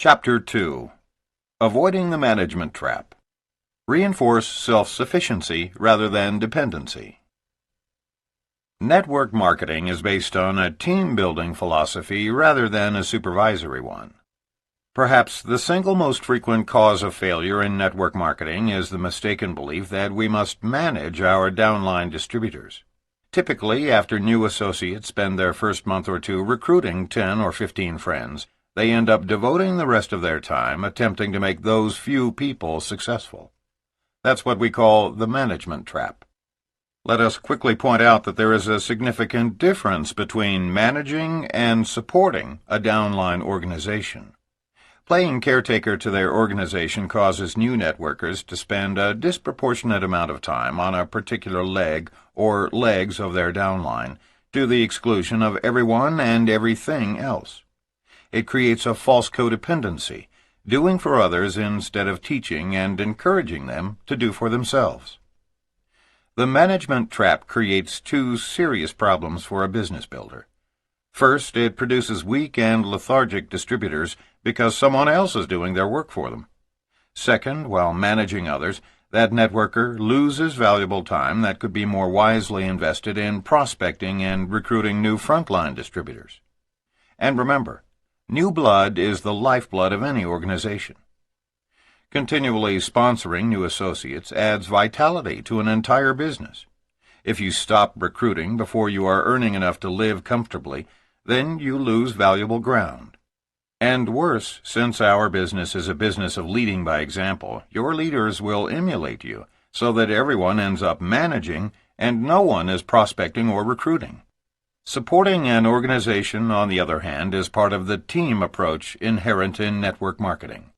Chapter 2. Avoiding the Management Trap. Reinforce self-sufficiency rather than dependency. Network marketing is based on a team-building philosophy rather than a supervisory one. Perhaps the single most frequent cause of failure in network marketing is the mistaken belief that we must manage our downline distributors. Typically, after new associates spend their first month or two recruiting 10 or 15 friends, they end up devoting the rest of their time attempting to make those few people successful. That's what we call the management trap. Let us quickly point out that there is a significant difference between managing and supporting a downline organization. Playing caretaker to their organization causes new networkers to spend a disproportionate amount of time on a particular leg or legs of their downline, to the exclusion of everyone and everything else. It creates a false codependency, doing for others instead of teaching and encouraging them to do for themselves. The management trap creates two serious problems for a business builder. First, it produces weak and lethargic distributors because someone else is doing their work for them. Second, while managing others, that networker loses valuable time that could be more wisely invested in prospecting and recruiting new frontline distributors. And remember, new blood is the lifeblood of any organization. Continually sponsoring new associates adds vitality to an entire business. If you stop recruiting before you are earning enough to live comfortably, then you lose valuable ground. And worse, since our business is a business of leading by example, your leaders will emulate you so that everyone ends up managing and no one is prospecting or recruiting. Supporting an organization, on the other hand, is part of the team approach inherent in network marketing.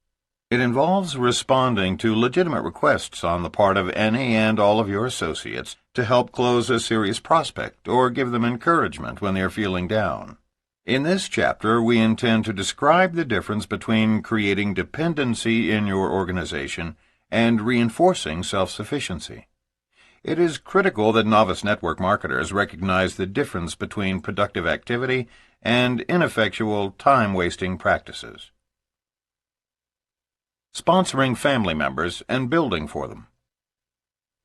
It involves responding to legitimate requests on the part of any and all of your associates to help close a serious prospect or give them encouragement when they are feeling down. In this chapter, we intend to describe the difference between creating dependency in your organization and reinforcing self-sufficiency. It is critical that novice network marketers recognize the difference between productive activity and ineffectual time-wasting practices. Sponsoring family members and building for them.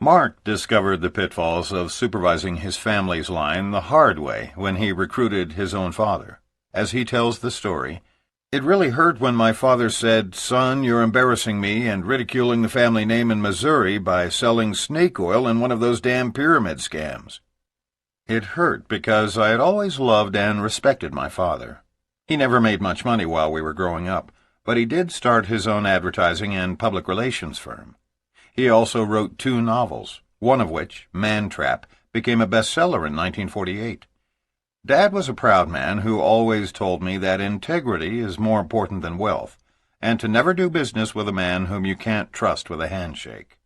Mark discovered the pitfalls of supervising his family's line the hard way when he recruited his own father. As he tells the story, "It really hurt when my father said, 'Son, you're embarrassing me and ridiculing the family name in Missouri by selling snake oil in one of those damn pyramid scams.' It hurt because I had always loved and respected my father. He never made much money while we were growing up, but he did start his own advertising and public relations firm. He also wrote 2 novels, one of which, Man Trap, became a bestseller in 1948. Dad was a proud man who always told me that integrity is more important than wealth, and to never do business with a man whom you can't trust with a handshake."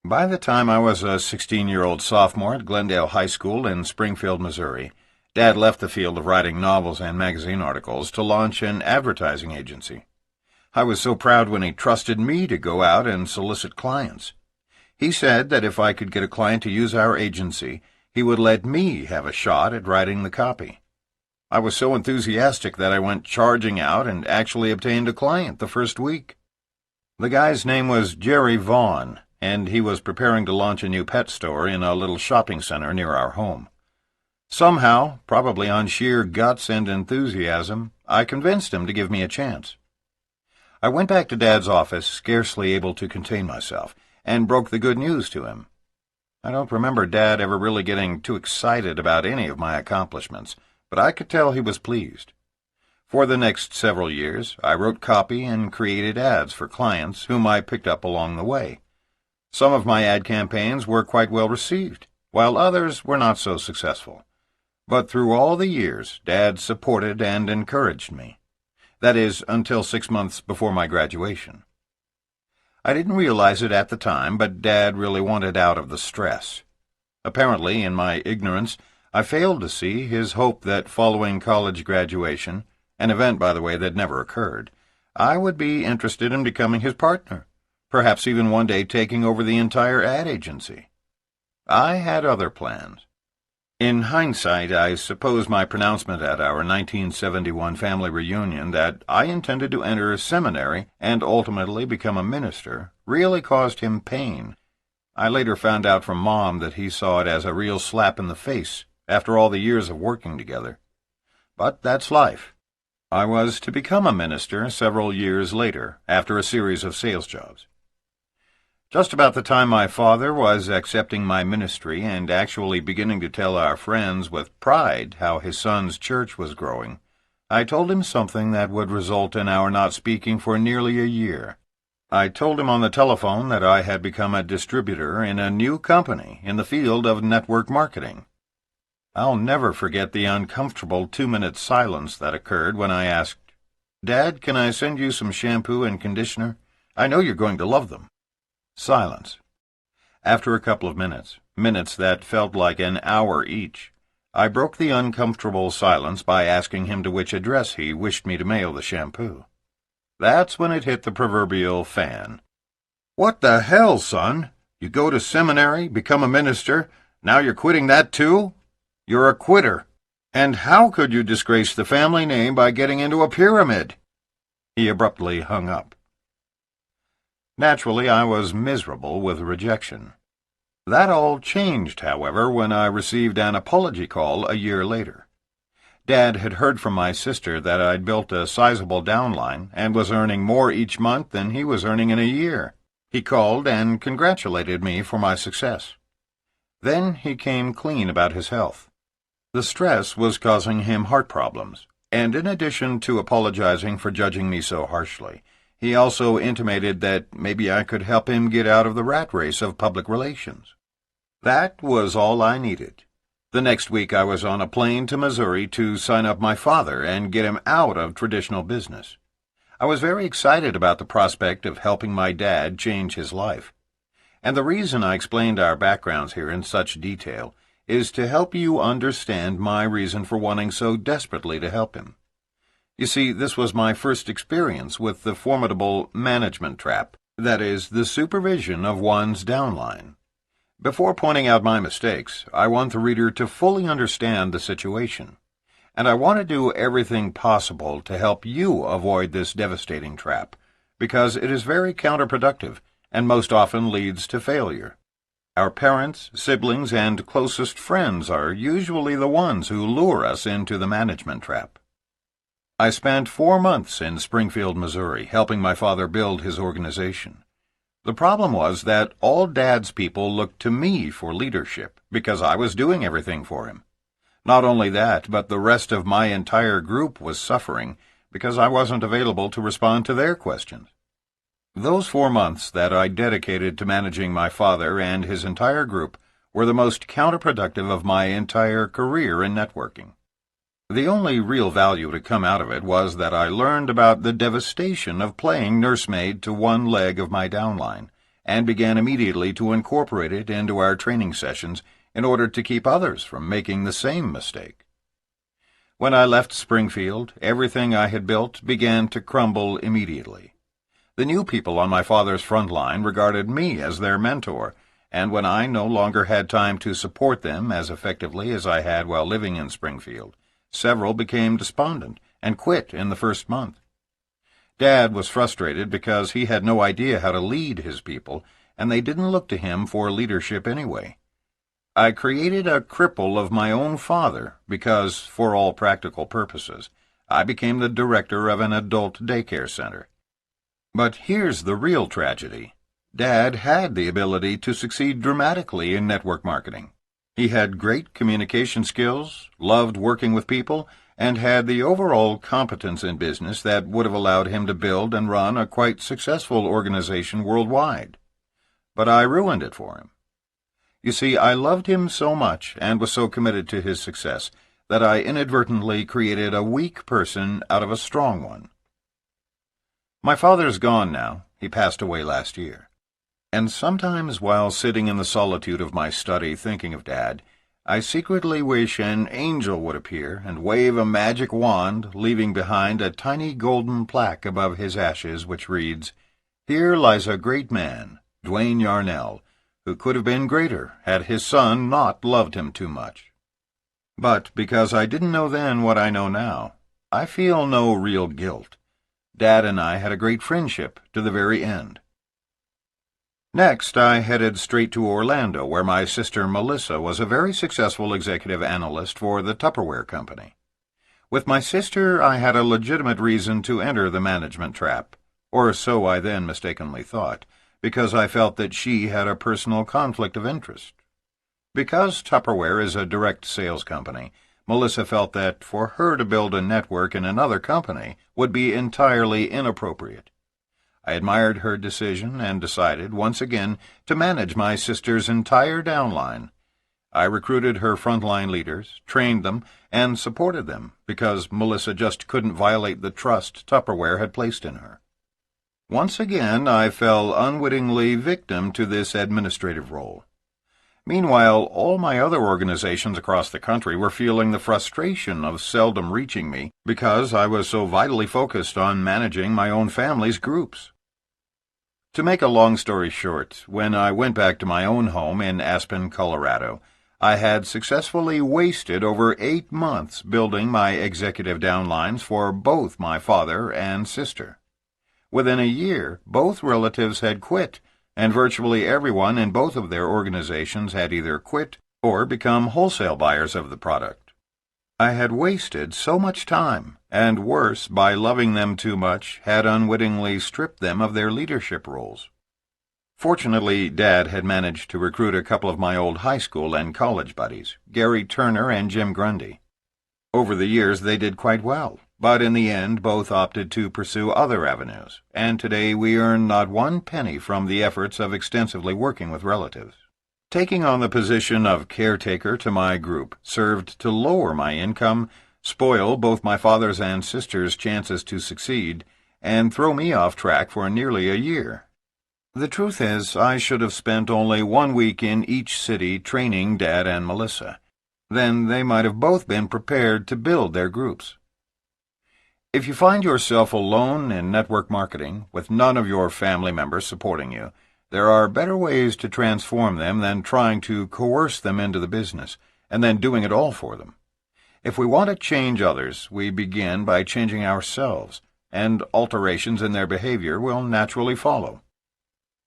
By the time I was a 16-year-old sophomore at Glendale High School in Springfield, Missouri, Dad left the field of writing novels and magazine articles to launch an advertising agency. I was so proud when he trusted me to go out and solicit clients. He said that if I could get a client to use our agency, he would let me have a shot at writing the copy. I was so enthusiastic that I went charging out and actually obtained a client the first week. The guy's name was Jerry Vaughn, and he was preparing to launch a new pet store in a little shopping center near our home. Somehow, probably on sheer guts and enthusiasm, I convinced him to give me a chance. I went back to Dad's office, scarcely able to contain myself, and broke the good news to him. I don't remember Dad ever really getting too excited about any of my accomplishments, but I could tell he was pleased. For the next several years, I wrote copy and created ads for clients whom I picked up along the way. Some of my ad campaigns were quite well received, while others were not so successful. But through all the years, Dad supported and encouraged me. That is, until 6 months before my graduation. I didn't realize it at the time, but Dad really wanted out of the stress. Apparently, in my ignorance, I failed to see his hope that following college graduation, an event, by the way, that never occurred, I would be interested in becoming his partner, perhaps even one day taking over the entire ad agency. I had other plans. In hindsight, I suppose my pronouncement at our 1971 family reunion that I intended to enter a seminary and ultimately become a minister really caused him pain. I later found out from Mom that he saw it as a real slap in the face after all the years of working together. But that's life. I was to become a minister several years later, after a series of sales jobs. Just about the time my father was accepting my ministry and actually beginning to tell our friends with pride how his son's church was growing, I told him something that would result in our not speaking for nearly a year. I told him on the telephone that I had become a distributor in a new company in the field of network marketing. I'll never forget the uncomfortable 2-minute silence that occurred when I asked, "Dad, can I send you some shampoo and conditioner? I know you're going to love them." Silence. After a couple of minutes that felt like an hour each, I broke the uncomfortable silence by asking him to which address he wished me to mail the shampoo. That's when it hit the proverbial fan. "What the hell, son? You go to seminary, become a minister, now you're quitting that too? You're a quitter. And how could you disgrace the family name by getting into a pyramid?" He abruptly hung up. Naturally, I was miserable with rejection. That all changed, however, when I received an apology call a year later. Dad had heard from my sister that I'd built a sizable downline and was earning more each month than he was earning in a year. He called and congratulated me for my success. Then he came clean about his health. The stress was causing him heart problems, and in addition to apologizing for judging me so harshly, he also intimated that maybe I could help him get out of the rat race of public relations. That was all I needed. The next week I was on a plane to Missouri to sign up my father and get him out of traditional business. I was very excited about the prospect of helping my dad change his life. And the reason I explained our backgrounds here in such detail is to help you understand my reason for wanting so desperately to help him. You see, this was my first experience with the formidable management trap, that is, the supervision of one's downline. Before pointing out my mistakes, I want the reader to fully understand the situation, and I want to do everything possible to help you avoid this devastating trap, because it is very counterproductive and most often leads to failure. Our parents, siblings, and closest friends are usually the ones who lure us into the management trap. I spent 4 months in Springfield, Missouri, helping my father build his organization. The problem was that all Dad's people looked to me for leadership because I was doing everything for him. Not only that, but the rest of my entire group was suffering because I wasn't available to respond to their questions. Those 4 months that I dedicated to managing my father and his entire group were the most counterproductive of my entire career in networking. The only real value to come out of it was that I learned about the devastation of playing nursemaid to one leg of my downline, and began immediately to incorporate it into our training sessions in order to keep others from making the same mistake. When I left Springfield, everything I had built began to crumble immediately. The new people on my father's front line regarded me as their mentor, and when I no longer had time to support them as effectively as I had while living in Springfield, several became despondent and quit in the first month. Dad was frustrated because he had no idea how to lead his people, and they didn't look to him for leadership anyway. I created a cripple of my own father because, for all practical purposes, I became the director of an adult daycare center. But here's the real tragedy. Dad had the ability to succeed dramatically in network marketing. He had great communication skills, loved working with people, and had the overall competence in business that would have allowed him to build and run a quite successful organization worldwide. But I ruined it for him. You see, I loved him so much and was so committed to his success that I inadvertently created a weak person out of a strong one. My father's gone now. He passed away last year. And sometimes while sitting in the solitude of my study thinking of Dad, I secretly wish an angel would appear and wave a magic wand, leaving behind a tiny golden plaque above his ashes which reads, "Here lies a great man, Dwayne Yarnell, who could have been greater had his son not loved him too much." But because I didn't know then what I know now, I feel no real guilt. Dad and I had a great friendship to the very end. Next, I headed straight to Orlando, where my sister Melissa was a very successful executive analyst for the Tupperware Company. With my sister, I had a legitimate reason to enter the management trap, or so I then mistakenly thought, because I felt that she had a personal conflict of interest. Because Tupperware is a direct sales company, Melissa felt that for her to build a network in another company would be entirely inappropriate. I admired her decision and decided, once again, to manage my sister's entire downline. I recruited her frontline leaders, trained them, and supported them, because Melissa just couldn't violate the trust Tupperware had placed in her. Once again, I fell unwittingly victim to this administrative role. Meanwhile, all my other organizations across the country were feeling the frustration of seldom reaching me because I was so vitally focused on managing my own family's groups. To make a long story short, when I went back to my own home in Aspen, Colorado, I had successfully wasted over 8 months building my executive downlines for both my father and sister. Within a year, both relatives had quit, and virtually everyone in both of their organizations had either quit or become wholesale buyers of the product. I had wasted so much time, and worse, by loving them too much, had unwittingly stripped them of their leadership roles. Fortunately, Dad had managed to recruit a couple of my old high school and college buddies, Gary Turner and Jim Grundy. Over the years they did quite well, but in the end both opted to pursue other avenues, and today we earn not one penny from the efforts of extensively working with relatives. Taking on the position of caretaker to my group served to lower my income, spoil both my father's and sister's chances to succeed, and throw me off track for nearly a year. The truth is, I should have spent only 1 week in each city training Dad and Melissa. Then they might have both been prepared to build their groups. If you find yourself alone in network marketing, with none of your family members supporting you, there are better ways to transform them than trying to coerce them into the business, and then doing it all for them. If we want to change others, we begin by changing ourselves, and alterations in their behavior will naturally follow.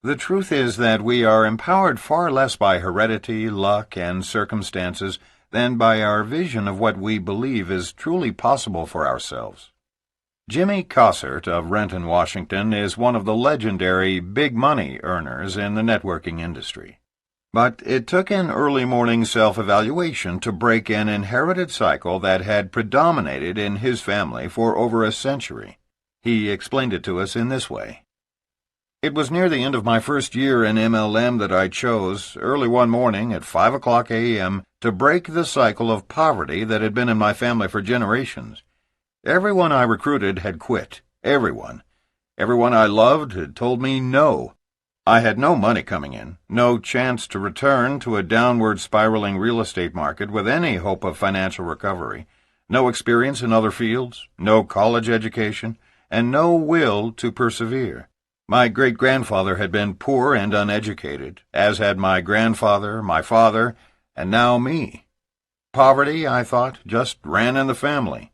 The truth is that we are empowered far less by heredity, luck, and circumstances than by our vision of what we believe is truly possible for ourselves. Jimmy Cossert of Renton, Washington, is one of the legendary big money earners in the networking industry. But it took an early morning self-evaluation to break an inherited cycle that had predominated in his family for over a century. He explained it to us in this way. It was near the end of my first year in MLM that I chose, early one morning at 5 o'clock a.m., to break the cycle of poverty that had been in my family for generations. Everyone I recruited had quit. Everyone. Everyone I loved had told me no. I had no money coming in, no chance to return to a downward spiraling real estate market with any hope of financial recovery, no experience in other fields, no college education, and no will to persevere. My great-grandfather had been poor and uneducated, as had my grandfather, my father, and now me. Poverty, I thought, just ran in the family.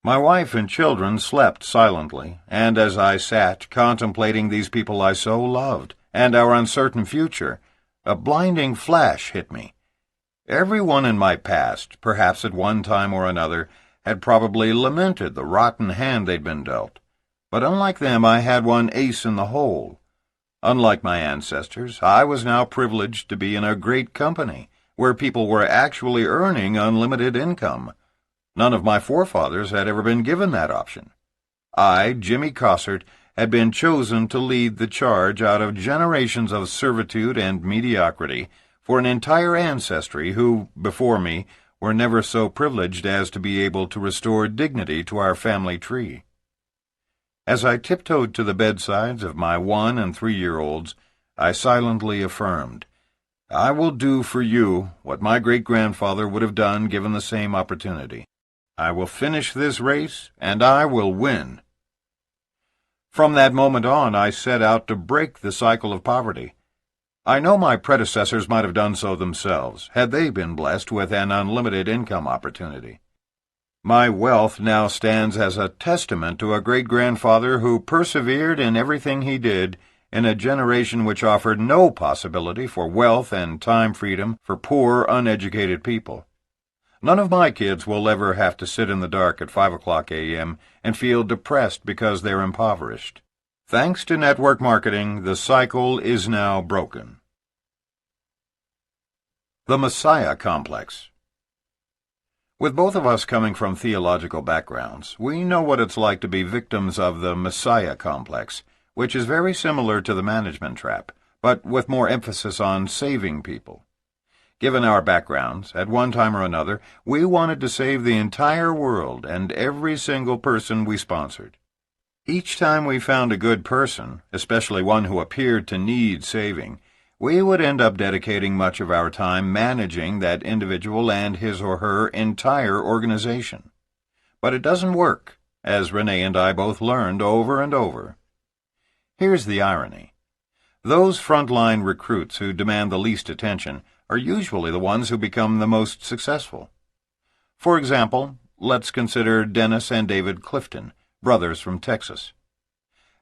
My wife and children slept silently, and as I sat contemplating these people I so loved, and our uncertain future, a blinding flash hit me. Everyone in my past, perhaps at one time or another, had probably lamented the rotten hand they'd been dealt. But unlike them, I had one ace in the hole. Unlike my ancestors, I was now privileged to be in a great company, where people were actually earning unlimited income. None of my forefathers had ever been given that option. I, Jimmy Cossert, had been chosen to lead the charge out of generations of servitude and mediocrity for an entire ancestry who, before me, were never so privileged as to be able to restore dignity to our family tree. As I tiptoed to the bedsides of my 1- and 3-year-olds, I silently affirmed, "I will do for you what my great-grandfather would have done given the same opportunity. I will finish this race, and I will win." From that moment on, I set out to break the cycle of poverty. I know my predecessors might have done so themselves, had they been blessed with an unlimited income opportunity. My wealth now stands as a testament to a great-grandfather who persevered in everything he did in a generation which offered no possibility for wealth and time freedom for poor, uneducated people. None of my kids will ever have to sit in the dark at 5 o'clock a.m. and feel depressed because they're impoverished. Thanks to network marketing, the cycle is now broken. The Messiah Complex. With both of us coming from theological backgrounds, we know what it's like to be victims of the Messiah Complex, which is very similar to the management trap, but with more emphasis on saving people. Given our backgrounds, at one time or another, we wanted to save the entire world and every single person we sponsored. Each time we found a good person, especially one who appeared to need saving, we would end up dedicating much of our time managing that individual and his or her entire organization. But it doesn't work, as RENE and I both learned over and over. Here's the irony. Those frontline recruits who demand the least attention are usually the ones who become the most successful. For example, let's consider Dennis and David Clifton, brothers from Texas.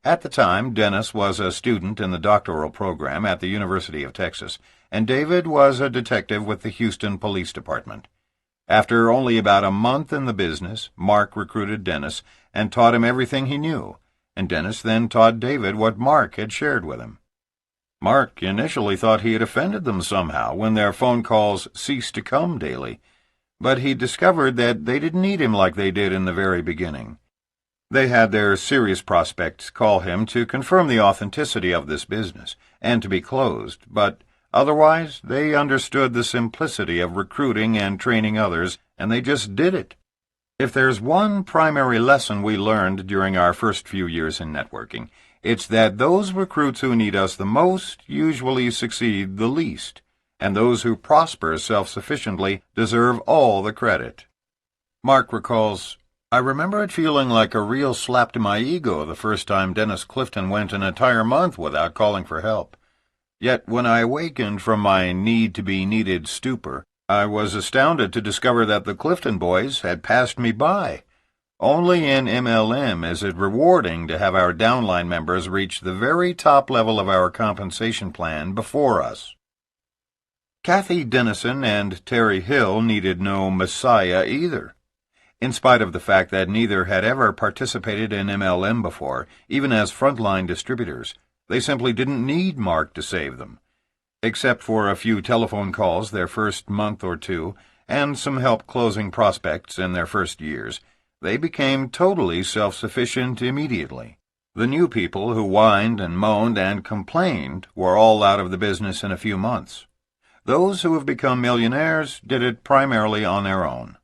At the time, Dennis was a student in the doctoral program at the University of Texas, and David was a detective with the Houston Police Department. After only about a month in the business, Mark recruited Dennis and taught him everything he knew, and Dennis then taught David what Mark had shared with him. Mark initially thought he had offended them somehow when their phone calls ceased to come daily, but he discovered that they didn't need him like they did in the very beginning. They had their serious prospects call him to confirm the authenticity of this business and to be closed, but otherwise they understood the simplicity of recruiting and training others, and they just did it. If there's one primary lesson we learned during our first few years in networking, it's that those recruits who need us the most usually succeed the least, and those who prosper self-sufficiently deserve all the credit. Mark recalls, "I remember it feeling like a real slap to my ego the first time Dennis Clifton went an entire month without calling for help. Yet when I awakened from my need-to-be-needed stupor, I was astounded to discover that the Clifton boys had passed me by. Only in MLM is it rewarding to have our downline members reach the very top level of our compensation plan before us." Kathy Dennison and Terry Hill needed no Messiah either. In spite of the fact that neither had ever participated in MLM before, even as frontline distributors, they simply didn't need Mark to save them. Except for a few telephone calls their first month or two, and some help closing prospects in their first years, they became totally self-sufficient immediately. The new people who whined and moaned and complained were all out of the business in a few months. Those who have become millionaires did it primarily on their own.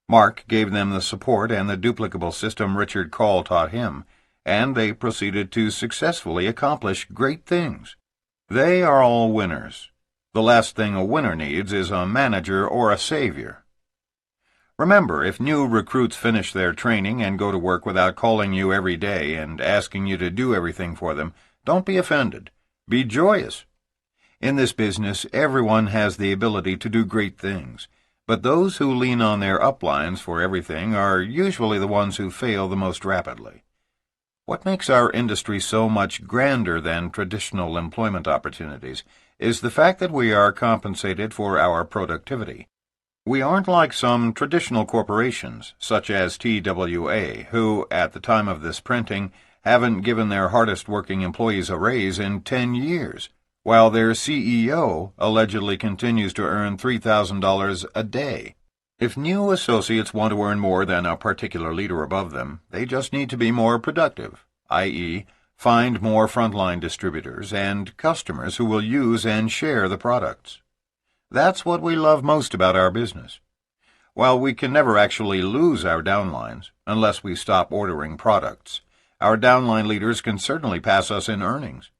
Mark gave them the support and the duplicable system Richard Call taught him, and they proceeded to successfully accomplish great things. They are all winners. The last thing a winner needs is a manager or a savior. Remember, if new recruits finish their training and go to work without calling you every day and asking you to do everything for them, don't be offended. Be joyous. In this business, everyone has the ability to do great things, but those who lean on their uplines for everything are usually the ones who fail the most rapidly. What makes our industry so much grander than traditional employment opportunities is the fact that we are compensated for our productivity. We aren't like some traditional corporations, such as TWA, who, at the time of this printing, haven't given their hardest-working employees a raise in 10 years, while their CEO allegedly continues to earn $3,000 a day. If new associates want to earn more than a particular leader above them, they just need to be more productive, i.e., find more frontline distributors and customers who will use and share the products. That's what we love most about our business. While we can never actually lose our downlines, unless we stop ordering products, our downline leaders can certainly pass us in earnings.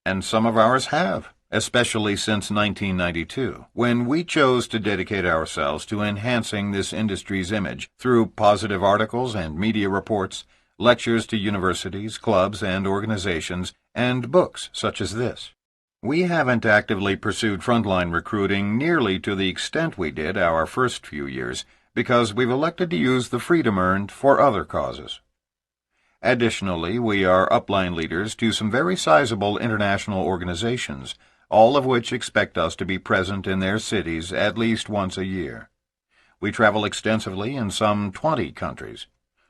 And some of ours have, especially since 1992, when we chose to dedicate ourselves to enhancing this industry's image through positive articles and media reports, lectures to universities, clubs, and organizations, and books such as this. We haven't actively pursued frontline recruiting nearly to the extent we did our first few years because we've elected to use the freedom earned for other causes. Additionally, we are upline leaders to some very sizable international organizations, all of which expect us to be present in their cities at least once a year. We travel extensively in some 20 countries.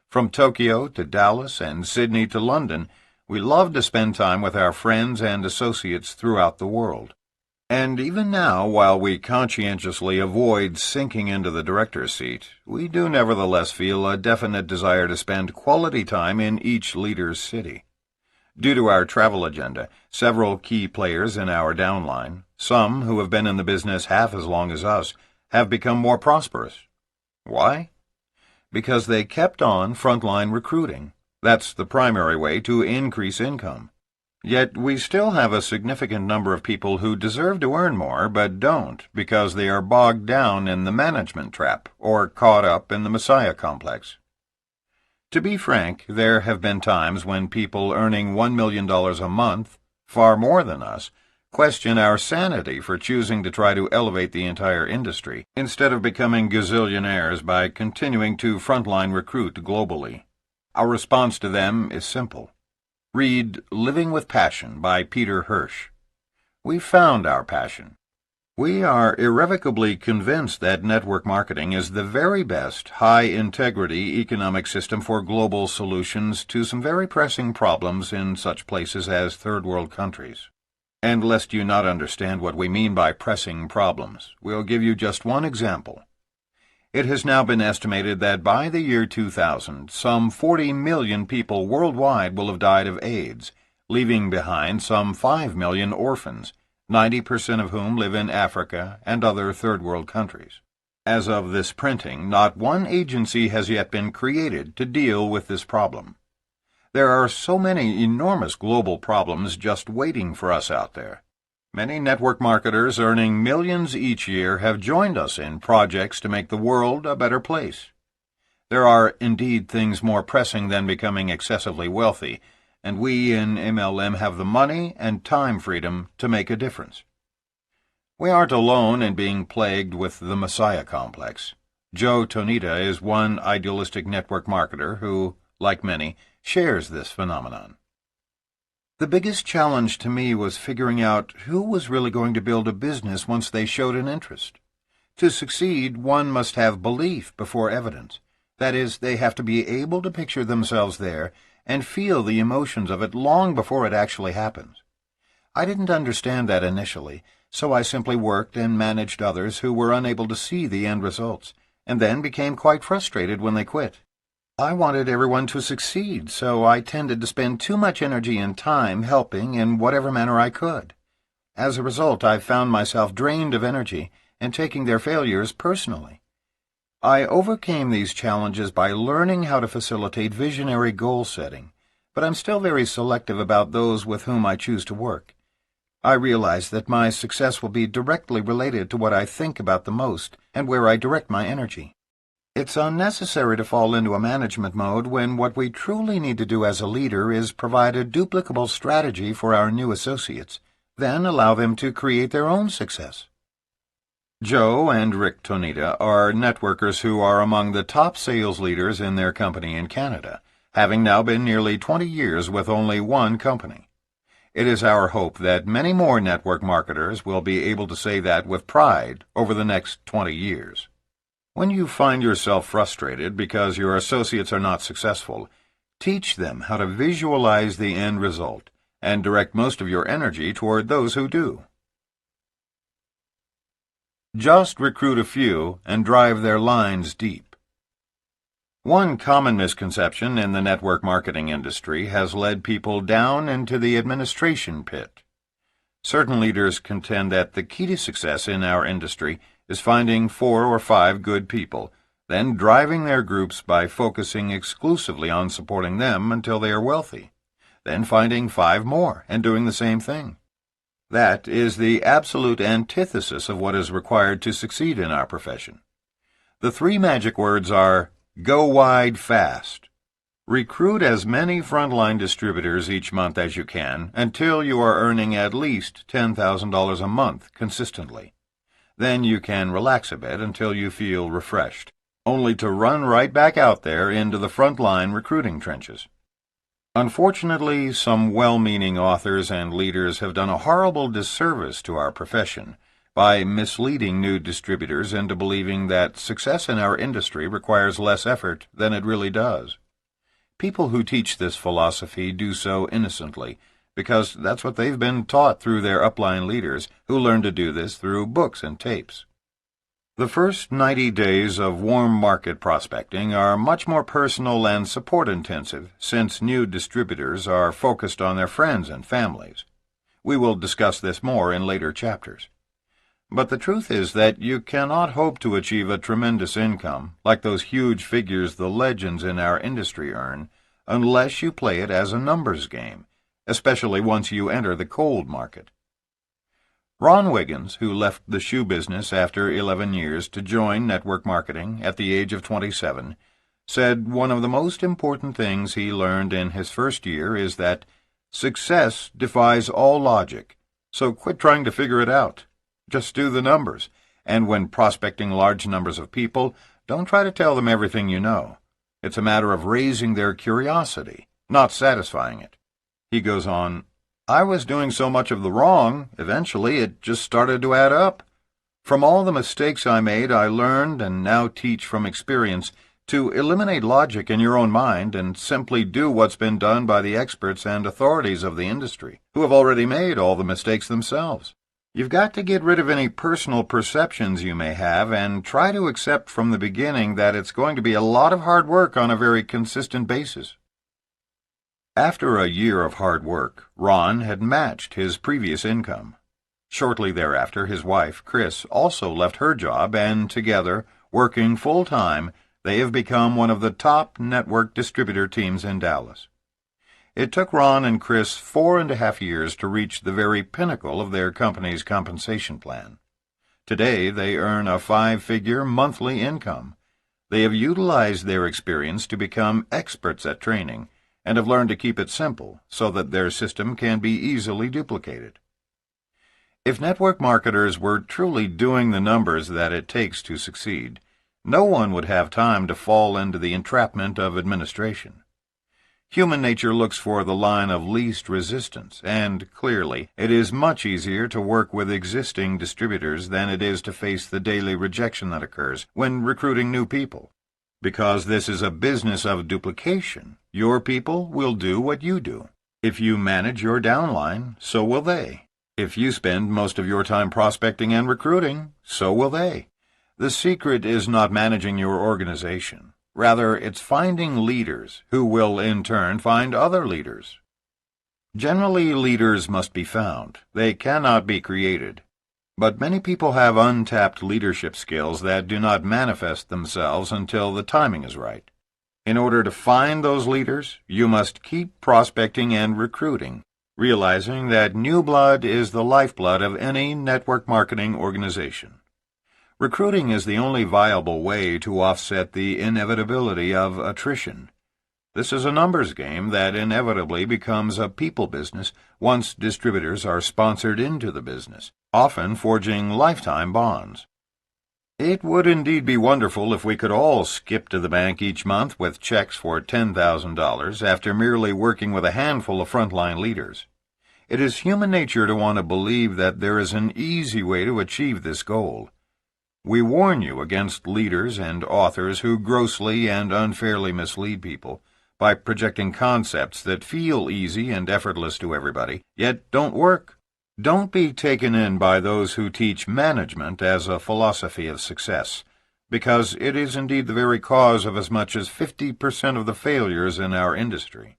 From Tokyo to Dallas and Sydney to London, we love to spend time with our friends and associates throughout the world. And even now, while we conscientiously avoid sinking into the director's seat, we do nevertheless feel a definite desire to spend quality time in each leader's city. Due to our travel agenda, several key players in our downline, some who have been in the business half as long as us, have become more prosperous. Why? Because they kept on frontline recruiting. That's the primary way to increase income. Yet we still have a significant number of people who deserve to earn more but don't because they are bogged down in the management trap or caught up in the Messiah complex. To be frank, there have been times when people earning $1 million a month, far more than us, question our sanity for choosing to try to elevate the entire industry instead of becoming gazillionaires by continuing to frontline recruit globally. Our response to them is simple. Read Living with Passion by Peter Hirsch. We found our passion. We are irrevocably convinced that network marketing is the very best high-integrity economic system for global solutions to some very pressing problems in such places as third-world countries. And lest you not understand what we mean by pressing problems, we'll give you just one example. It has now been estimated that by the year 2000, some 40 million people worldwide will have died of AIDS, leaving behind some 5 million orphans, 90% of whom live in Africa and other third-world countries. As of this printing, not one agency has yet been created to deal with this problem. There are so many enormous global problems just waiting for us out there. Many network marketers earning millions each year have joined us in projects to make the world a better place. There are indeed things more pressing than becoming excessively wealthy, and we in MLM have the money and time freedom to make a difference. We aren't alone in being plagued with the Messiah complex. Joe Tonita is one idealistic network marketer who, like many, shares this phenomenon. The biggest challenge to me was figuring out who was really going to build a business once they showed an interest. To succeed, one must have belief before evidence. That is, they have to be able to picture themselves there and feel the emotions of it long before it actually happens. I didn't understand that initially, so I simply worked and managed others who were unable to see the end results, and then became quite frustrated when they quit. I wanted everyone to succeed, so I tended to spend too much energy and time helping in whatever manner I could. As a result, I found myself drained of energy and taking their failures personally. I overcame these challenges by learning how to facilitate visionary goal setting, but I'm still very selective about those with whom I choose to work. I realize that my success will be directly related to what I think about the most and where I direct my energy. It's unnecessary to fall into a management mode when what we truly need to do as a leader is provide a duplicable strategy for our new associates, then allow them to create their own success. Joe and Rick Tonita are networkers who are among the top sales leaders in their company in Canada, having now been nearly 20 years with only one company. It is our hope that many more network marketers will be able to say that with pride over the next 20 years. When you find yourself frustrated because your associates are not successful, teach them how to visualize the end result and direct most of your energy toward those who do. Just recruit a few and drive their lines deep. One common misconception in the network marketing industry has led people down into the administration pit. Certain leaders contend that the key to success in our industry is finding 4 or 5 good people, then driving their groups by focusing exclusively on supporting them until they are wealthy, then finding 5 more and doing the same thing. That is the absolute antithesis of what is required to succeed in our profession. The 3 magic words are, go wide fast, Recruit as many frontline distributors each month as you can until you are earning at least $10,000 a month consistently. Then you can relax a bit until you feel refreshed, only to run right back out there into the frontline recruiting trenches. Unfortunately, some well-meaning authors and leaders have done a horrible disservice to our profession by misleading new distributors into believing that success in our industry requires less effort than it really does. People who teach this philosophy do so innocently, because that's what they've been taught through their upline leaders, who learned to do this through books and tapes. The first 90 days of warm market prospecting are much more personal and support-intensive, since new distributors are focused on their friends and families. We will discuss this more in later chapters. But the truth is that you cannot hope to achieve a tremendous income, like those huge figures the legends in our industry earn, unless you play it as a numbers game, especially once you enter the cold market. Ron Wiggins, who left the shoe business after 11 years to join network marketing at the age of 27, said one of the most important things he learned in his first year is that success defies all logic, so quit trying to figure it out. Just do the numbers, and when prospecting large numbers of people, don't try to tell them everything you know. It's a matter of raising their curiosity, not satisfying it. He goes on, I was doing so much of the wrong, eventually it just started to add up. From all the mistakes I made, I learned and now teach from experience to eliminate logic in your own mind and simply do what's been done by the experts and authorities of the industry, who have already made all the mistakes themselves. You've got to get rid of any personal perceptions you may have and try to accept from the beginning that it's going to be a lot of hard work on a very consistent basis. After a year of hard work, Ron had matched his previous income. Shortly thereafter, his wife, Chris, also left her job, and together, working full-time, they have become one of the top network distributor teams in Dallas. It took Ron and Chris 4.5 years to reach the very pinnacle of their company's compensation plan. Today, they earn a 5-figure monthly income. They have utilized their experience to become experts at training and have learned to keep it simple so that their system can be easily duplicated. If network marketers were truly doing the numbers that it takes to succeed, no one would have time to fall into the entrapment of administration. Human nature looks for the line of least resistance, and, clearly, it is much easier to work with existing distributors than it is to face the daily rejection that occurs when recruiting new people. Because this is a business of duplication, your people will do what you do. If you manage your downline, so will they. If you spend most of your time prospecting and recruiting, so will they. The secret is not managing your organization. Rather, it's finding leaders who will, in turn, find other leaders. Generally, leaders must be found. They cannot be created. But many people have untapped leadership skills that do not manifest themselves until the timing is right. In order to find those leaders, you must keep prospecting and recruiting, realizing that new blood is the lifeblood of any network marketing organization. Recruiting is the only viable way to offset the inevitability of attrition. This is a numbers game that inevitably becomes a people business once distributors are sponsored into the business, often forging lifetime bonds. It would indeed be wonderful if we could all skip to the bank each month with checks for $10,000 after merely working with a handful of frontline leaders. It is human nature to want to believe that there is an easy way to achieve this goal. We warn you against leaders and authors who grossly and unfairly mislead people by projecting concepts that feel easy and effortless to everybody, yet don't work. Don't be taken in by those who teach management as a philosophy of success, because it is indeed the very cause of as much as 50% of the failures in our industry.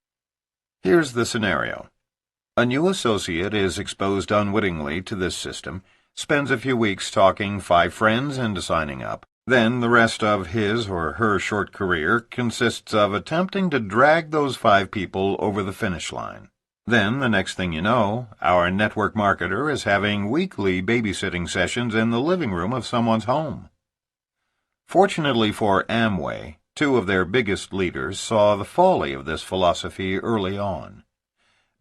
Here's the scenario. A new associate is exposed unwittingly to this system, spends a few weeks talking 5 friends into signing up. Then the rest of his or her short career consists of attempting to drag those 5 people over the finish line. Then, the next thing you know, our network marketer is having weekly babysitting sessions in the living room of someone's home. Fortunately for Amway, Two of their biggest leaders saw the folly of this philosophy early on.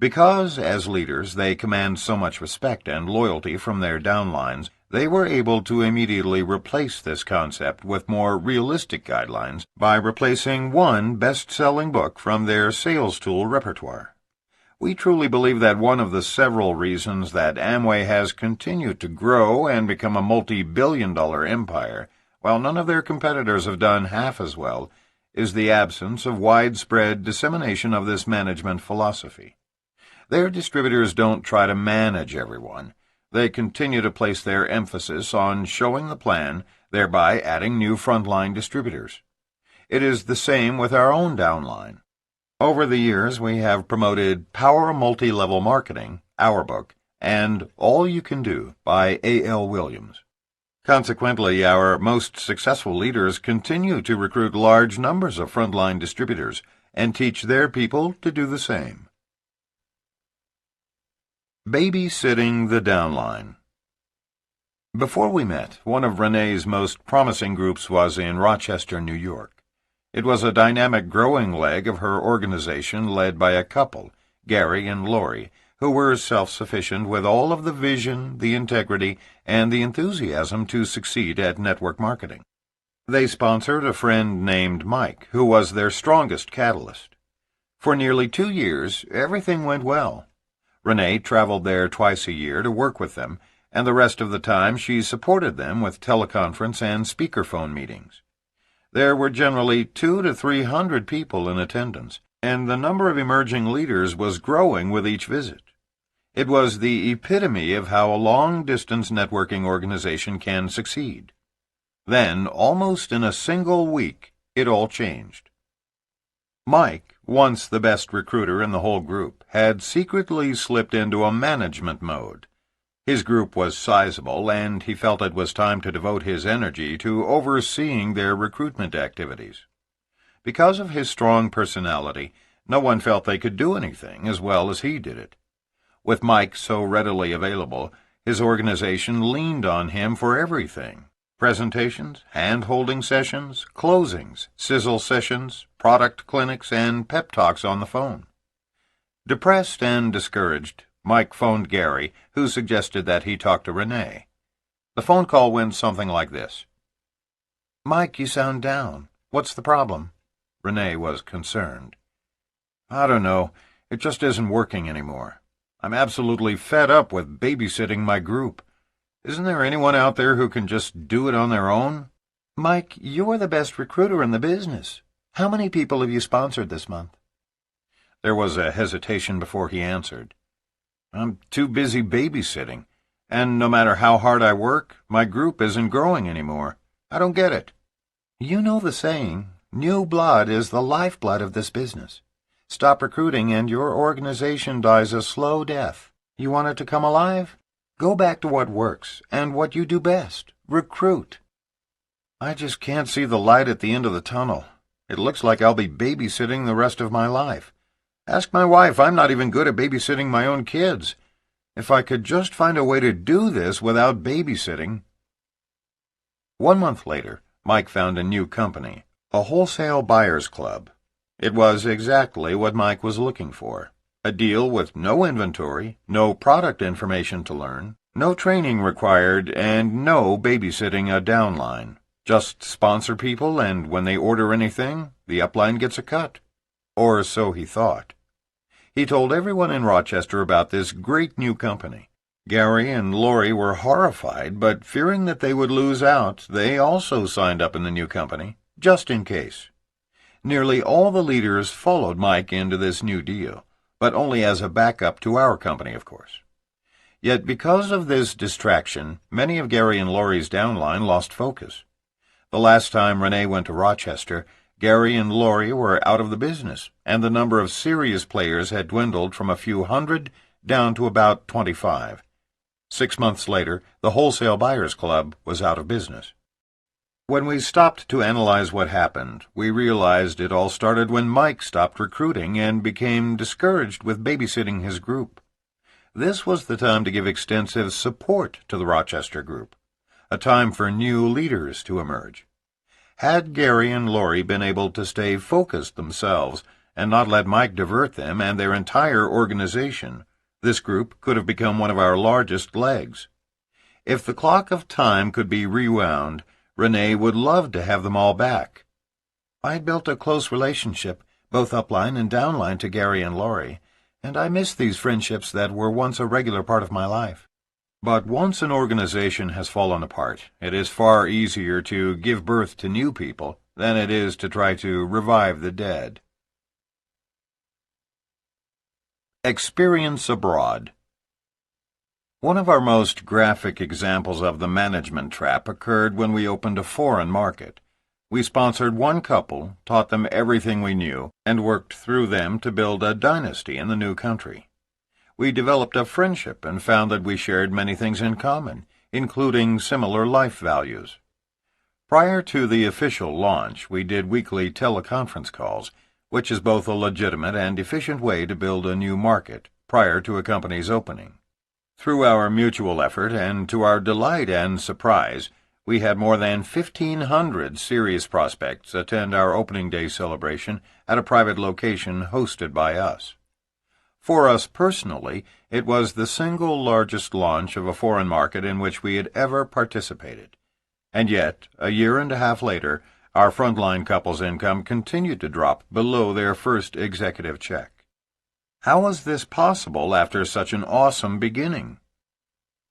Because, as leaders, they command so much respect and loyalty from their downlines, they were able to immediately replace this concept with more realistic guidelines by replacing one best-selling book from their sales tool repertoire. We truly believe that one of the several reasons that Amway has continued to grow and become a multi-billion-dollar empire, while none of their competitors have done half as well, is the absence of widespread dissemination of this management philosophy. Their distributors don't try to manage everyone. They continue to place their emphasis on showing the plan, thereby adding new frontline distributors. It is the same with our own downline. Over the years, we have promoted Power Multi-Level Marketing, our book, and All You Can Do by A.L. Williams. Consequently, our most successful leaders continue to recruit large numbers of frontline distributors and teach their people to do the same. Babysitting the downline. Before we met, one of RENE's most promising groups was in Rochester, New York. It was a dynamic growing leg of her organization led by a couple, Gary and Lori, who were self-sufficient with all of the vision, the integrity, and the enthusiasm to succeed at network marketing. They sponsored a friend named Mike, who was their strongest catalyst. For nearly 2 years, everything went well. RENE traveled there twice a year to work with them, and the rest of the time she supported them with teleconference and speakerphone meetings. There were generally 200 to 300 people in attendance, and the number of emerging leaders was growing with each visit. It was the epitome of how a long-distance networking organization can succeed. Then, almost in a single week, it all changed. Mike, once the best recruiter in the whole group, had secretly slipped into a management mode. His group was sizable, and he felt it was time to devote his energy to overseeing their recruitment activities. Because of his strong personality, no one felt they could do anything as well as he did it. With Mike so readily available, his organization leaned on him for everything: presentations, hand-holding sessions, closings, sizzle sessions, product clinics, and pep talks on the phone. Depressed and discouraged, Mike phoned Gary, who suggested that he talk to RENE. The phone call went something like this. "Mike, you sound down. What's the problem?" RENE was concerned. "I don't know. It just isn't working anymore. I'm absolutely fed up with babysitting my group. Isn't there anyone out there who can just do it on their own?" "Mike, you're the best recruiter in the business. How many people have you sponsored this month?" There was a hesitation before he answered. "I'm too busy babysitting, and no matter how hard I work, my group isn't growing anymore. I don't get it." "You know the saying, new blood is the lifeblood of this business. Stop recruiting and your organization dies a slow death. You want it to come alive? Go back to what works and what you do best. Recruit." "I just can't see the light at the end of the tunnel. It looks like I'll be babysitting the rest of my life. Ask my wife. I'm not even good at babysitting my own kids. If I could just find a way to do this without babysitting." 1 month later, Mike found a new company, a wholesale buyers club. It was exactly what Mike was looking for: a deal with no inventory, no product information to learn, no training required, and no babysitting a downline. Just sponsor people, and when they order anything, the upline gets a cut. Or so he thought. He told everyone in Rochester about this great new company. Gary and Lori were horrified, but fearing that they would lose out, they also signed up in the new company, just in case. Nearly all the leaders followed Mike into this new deal, but only as a backup to our company, of course. Yet because of this distraction, many of Gary and Lori's downline lost focus. The last time RENE went to Rochester, Gary and Lori were out of the business, and the number of serious players had dwindled from a few hundred down to about 25. 6 months later, the Wholesale Buyers Club was out of business. When we stopped to analyze what happened, we realized it all started when Mike stopped recruiting and became discouraged with babysitting his group. This was the time to give extensive support to the Rochester group, a time for new leaders to emerge. Had Gary and Lori been able to stay focused themselves and not let Mike divert them and their entire organization, this group could have become one of our largest legs. If the clock of time could be rewound, RENE would love to have them all back. I'd built a close relationship, both upline and downline, to Gary and Lori, and I miss these friendships that were once a regular part of my life. But once an organization has fallen apart, it is far easier to give birth to new people than it is to try to revive the dead. Experience abroad. One of our most graphic examples of the management trap occurred when we opened a foreign market. We sponsored one couple, taught them everything we knew, and worked through them to build a dynasty in the new country. We developed a friendship and found that we shared many things in common, including similar life values. Prior to the official launch, we did weekly teleconference calls, which is both a legitimate and efficient way to build a new market prior to a company's opening. Through our mutual effort, and to our delight and surprise, we had more than 1,500 serious prospects attend our opening day celebration at a private location hosted by us. For us personally, it was the single largest launch of a foreign market in which we had ever participated. And yet, a year and a half later, our frontline couple's income continued to drop below their first executive check. How was this possible after such an awesome beginning?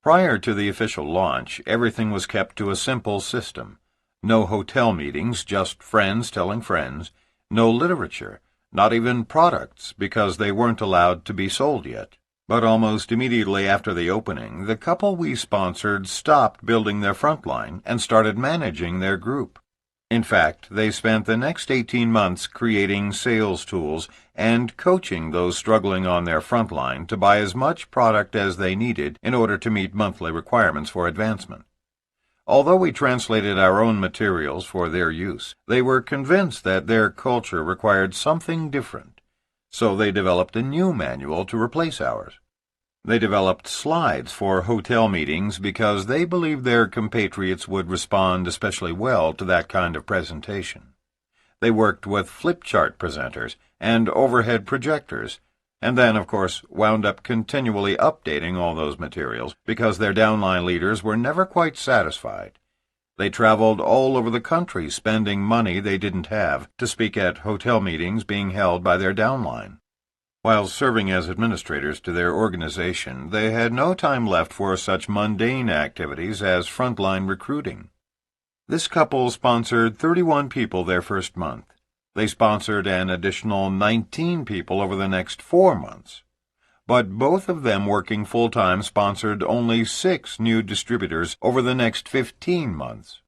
Prior to the official launch, everything was kept to a simple system. No hotel meetings, just friends telling friends. No literature, not even products, because they weren't allowed to be sold yet. But almost immediately after the opening, the couple we sponsored stopped building their frontline and started managing their group. In fact, they spent the next 18 months creating sales tools and coaching those struggling on their front line to buy as much product as they needed in order to meet monthly requirements for advancement. Although we translated our own materials for their use, they were convinced that their culture required something different, so they developed a new manual to replace ours. They developed slides for hotel meetings because they believed their compatriots would respond especially well to that kind of presentation. They worked with flip chart presenters and overhead projectors, and then, of course, wound up continually updating all those materials because their downline leaders were never quite satisfied. They traveled all over the country spending money they didn't have to speak at hotel meetings being held by their downline. While serving as administrators to their organization, they had no time left for such mundane activities as frontline recruiting. This couple sponsored 31 people their first month. They sponsored an additional 19 people over the next 4 months. But both of them working full-time sponsored only 6 new distributors over the next 15 months.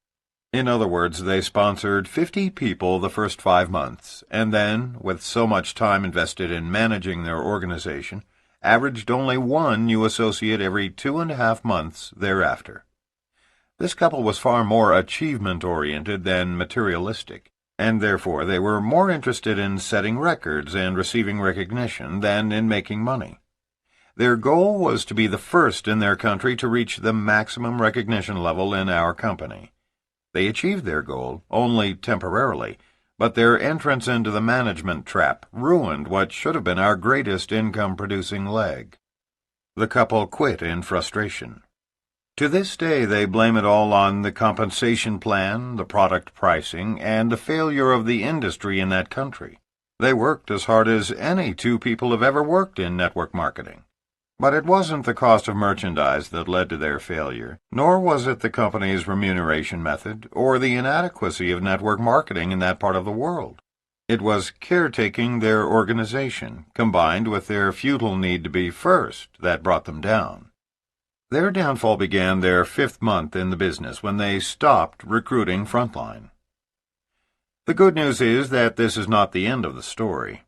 In other words, they sponsored 50 people the first 5 months, and then, with so much time invested in managing their organization, averaged only 1 new associate every 2.5 months thereafter. This couple was far more achievement-oriented than materialistic, and therefore they were more interested in setting records and receiving recognition than in making money. Their goal was to be the first in their country to reach the maximum recognition level in our company. They achieved their goal, only temporarily, but their entrance into the management trap ruined what should have been our greatest income-producing leg. The couple quit in frustration. To this day, they blame it all on the compensation plan, the product pricing, and the failure of the industry in that country. They worked as hard as any 2 people have ever worked in network marketing. But it wasn't the cost of merchandise that led to their failure, nor was it the company's remuneration method or the inadequacy of network marketing in that part of the world. It was caretaking their organization, combined with their futile need to be first, that brought them down. Their downfall began their 5th month in the business when they stopped recruiting frontline. The good news is that this is not the end of the story.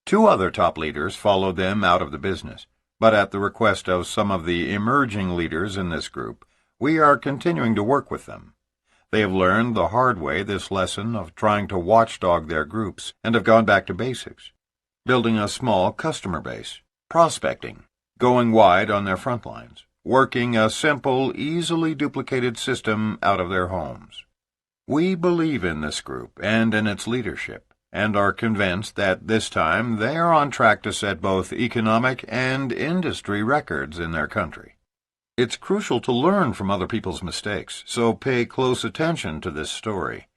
2 other top leaders followed them out of the business. But at the request of some of the emerging leaders in this group, we are continuing to work with them. They have learned the hard way this lesson of trying to watchdog their groups and have gone back to basics, building a small customer base, prospecting, going wide on their front lines, working a simple, easily duplicated system out of their homes. We believe in this group and in its leadership, and are convinced that this time they are on track to set both economic and industry records in their country. It's crucial to learn from other people's mistakes, so pay close attention to this story.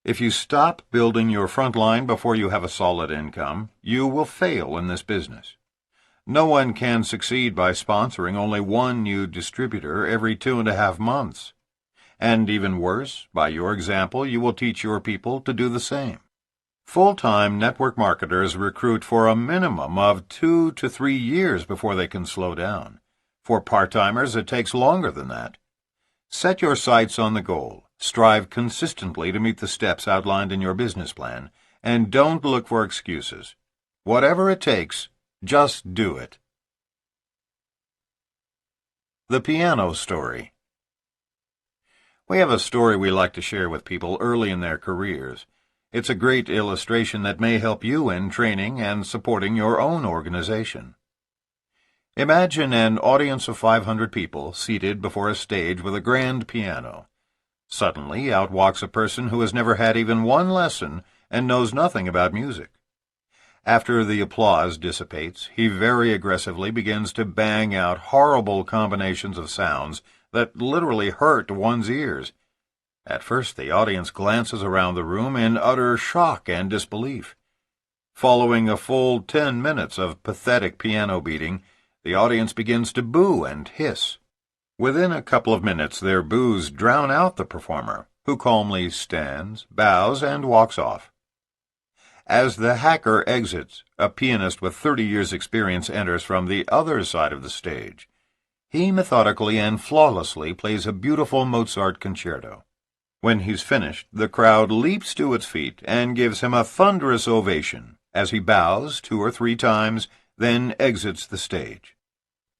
If you stop building your front line before you have a solid income, you will fail in this business. No one can succeed by sponsoring only one new distributor every 2.5 months. And even worse, by your example, you will teach your people to do the same. Full-time network marketers recruit for a minimum of 2 to 3 years before they can slow down. For part-timers, it takes longer than that. Set your sights on the goal, strive consistently to meet the steps outlined in your business plan, and don't look for excuses. Whatever it takes, just do it. The Piano Story. We have a story we like to share with people early in their careers. It's a great illustration that may help you in training and supporting your own organization. Imagine an audience of 500 people seated before a stage with a grand piano. Suddenly, out walks a person who has never had even one lesson and knows nothing about music. After the applause dissipates, he very aggressively begins to bang out horrible combinations of sounds that literally hurt one's ears. At first, the audience glances around the room in utter shock and disbelief. Following a full 10 minutes of pathetic piano beating, the audience begins to boo and hiss. Within a couple of minutes, their boos drown out the performer, who calmly stands, bows, and walks off. As the hacker exits, a pianist with 30 years' experience enters from the other side of the stage. He methodically and flawlessly plays a beautiful Mozart concerto. When he's finished, the crowd leaps to its feet and gives him a thunderous ovation as he bows 2 or 3 times, then exits the stage.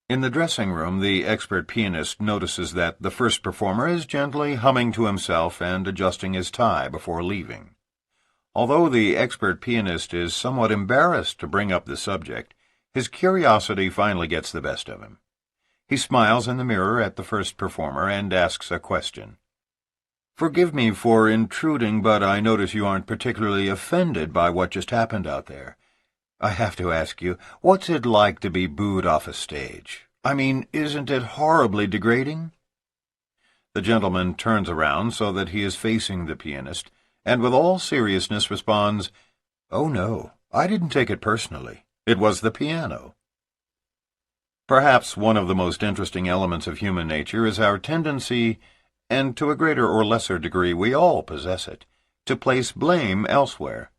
In the dressing room, the expert pianist notices that the first performer is gently humming to himself and adjusting his tie before leaving. Although the expert pianist is somewhat embarrassed to bring up the subject, his curiosity finally gets the best of him. He smiles in the mirror at the first performer and asks a question. "Forgive me for intruding, but I notice you aren't particularly offended by what just happened out there. I have to ask you, what's it like to be booed off a stage? I mean, isn't it horribly degrading?" The gentleman turns around so that he is facing the pianist, and with all seriousness responds, "Oh no, I didn't take it personally. It was the piano." Perhaps one of the most interesting elements of human nature is our tendency, and to a greater or lesser degree we all possess it, to place blame elsewhere.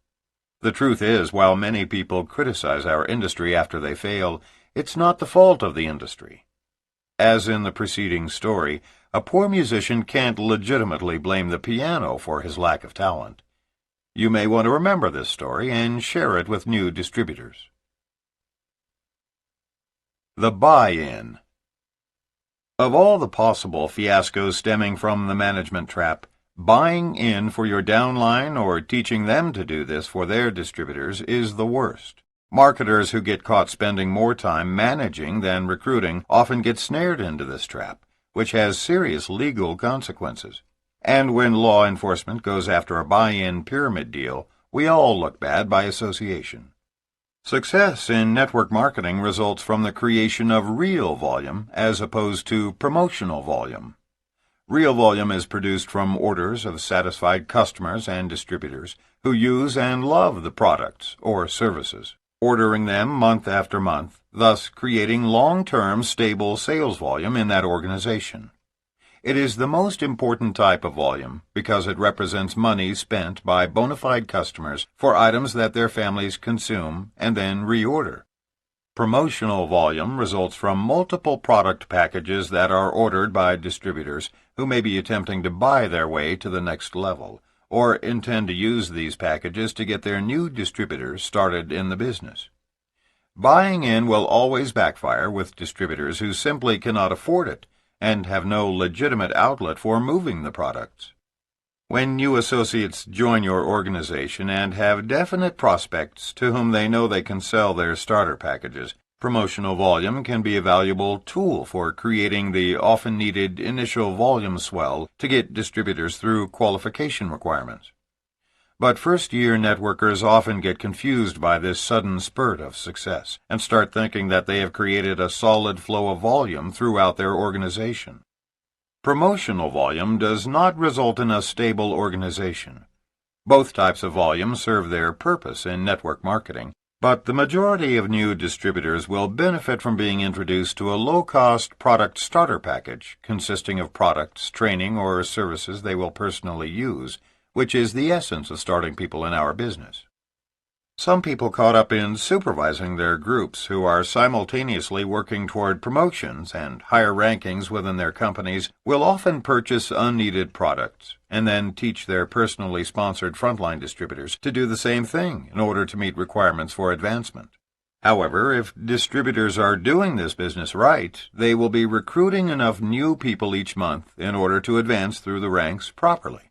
The truth is, while many people criticize our industry after they fail, it's not the fault of the industry. As in the preceding story, a poor musician can't legitimately blame the piano for his lack of talent. You may want to remember this story and share it with new distributors. The buy-in. Of all the possible fiascos stemming from the management trap, buying in for your downline or teaching them to do this for their distributors is the worst. Marketers who get caught spending more time managing than recruiting often get snared into this trap, which has serious legal consequences. And when law enforcement goes after a buy-in pyramid deal, we all look bad by association. Success in network marketing results from the creation of real volume as opposed to promotional volume. Real volume is produced from orders of satisfied customers and distributors who use and love the products or services, ordering them month after month, thus creating long-term stable sales volume in that organization. It is the most important type of volume because it represents money spent by bona fide customers for items that their families consume and then reorder. Promotional volume results from multiple product packages that are ordered by distributors who may be attempting to buy their way to the next level, or intend to use these packages to get their new distributors started in the business. Buying in will always backfire with distributors who simply cannot afford it and have no legitimate outlet for moving the products. When new associates join your organization and have definite prospects to whom they know they can sell their starter packages, Promotional volume can be a valuable tool for creating the often needed initial volume swell to get distributors through qualification requirements. But first-year networkers often get confused by this sudden spurt of success and start thinking that they have created a solid flow of volume throughout their organization. Promotional volume does not result in a stable organization. Both types of volume serve their purpose in network marketing, but the majority of new distributors will benefit from being introduced to a low-cost product starter package consisting of products, training, or services they will personally use, which is the essence of starting people in our business. Some people caught up in supervising their groups who are simultaneously working toward promotions and higher rankings within their companies will often purchase unneeded products and then teach their personally sponsored frontline distributors to do the same thing in order to meet requirements for advancement. However, if distributors are doing this business right, they will be recruiting enough new people each month in order to advance through the ranks properly.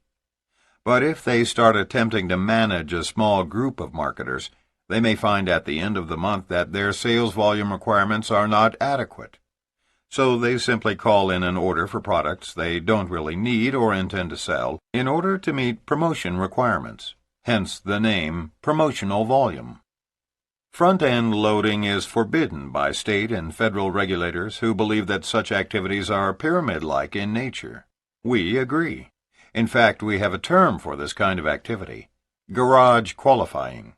But if they start attempting to manage a small group of marketers, they may find at the end of the month that their sales volume requirements are not adequate. So they simply call in an order for products they don't really need or intend to sell in order to meet promotion requirements, hence the name promotional volume. Front-end loading is forbidden by state and federal regulators who believe that such activities are pyramid-like in nature. We agree. In fact, we have a term for this kind of activity: garage qualifying.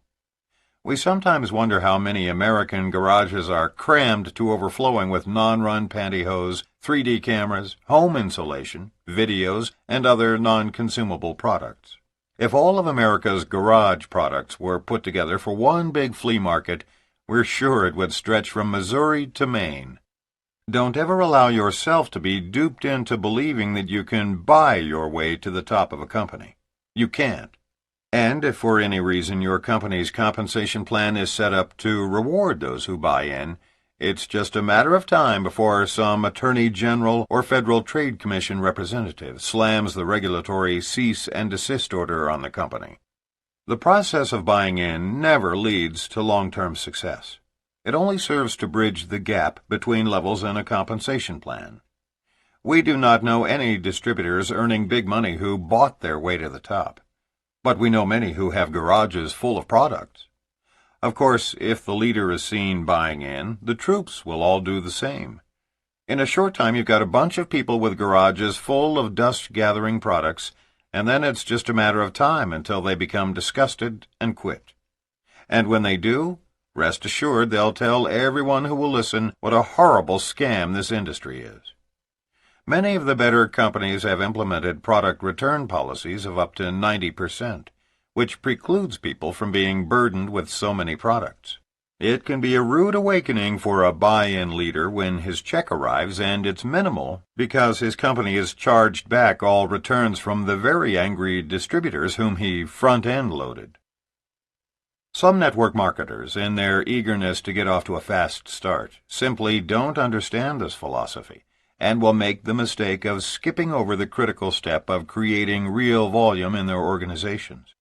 We sometimes wonder how many American garages are crammed to overflowing with non-run pantyhose, 3D cameras, home insulation, videos, and other non-consumable products. If all of America's garage products were put together for one big flea market, we're sure it would stretch from Missouri to Maine. Don't ever allow yourself to be duped into believing that you can buy your way to the top of a company. You can't. And if for any reason your company's compensation plan is set up to reward those who buy in, it's just a matter of time before some Attorney General or Federal Trade Commission representative slams the regulatory cease and desist order on the company. The process of buying in never leads to long-term success. It only serves to bridge the gap between levels in a compensation plan. We do not know any distributors earning big money who bought their way to the top, but we know many who have garages full of products. Of course, if the leader is seen buying in, the troops will all do the same. In a short time, you've got a bunch of people with garages full of dust-gathering products, and then it's just a matter of time until they become disgusted and quit. And when they do, rest assured they'll tell everyone who will listen what a horrible scam this industry is. Many of the better companies have implemented product return policies of up to 90%, which precludes people from being burdened with so many products. It can be a rude awakening for a buy-in leader when his check arrives and it's minimal because his company has charged back all returns from the very angry distributors whom he front-end loaded. Some network marketers, in their eagerness to get off to a fast start, simply don't understand this philosophy and will make the mistake of skipping over the critical step of creating real volume in their organizations.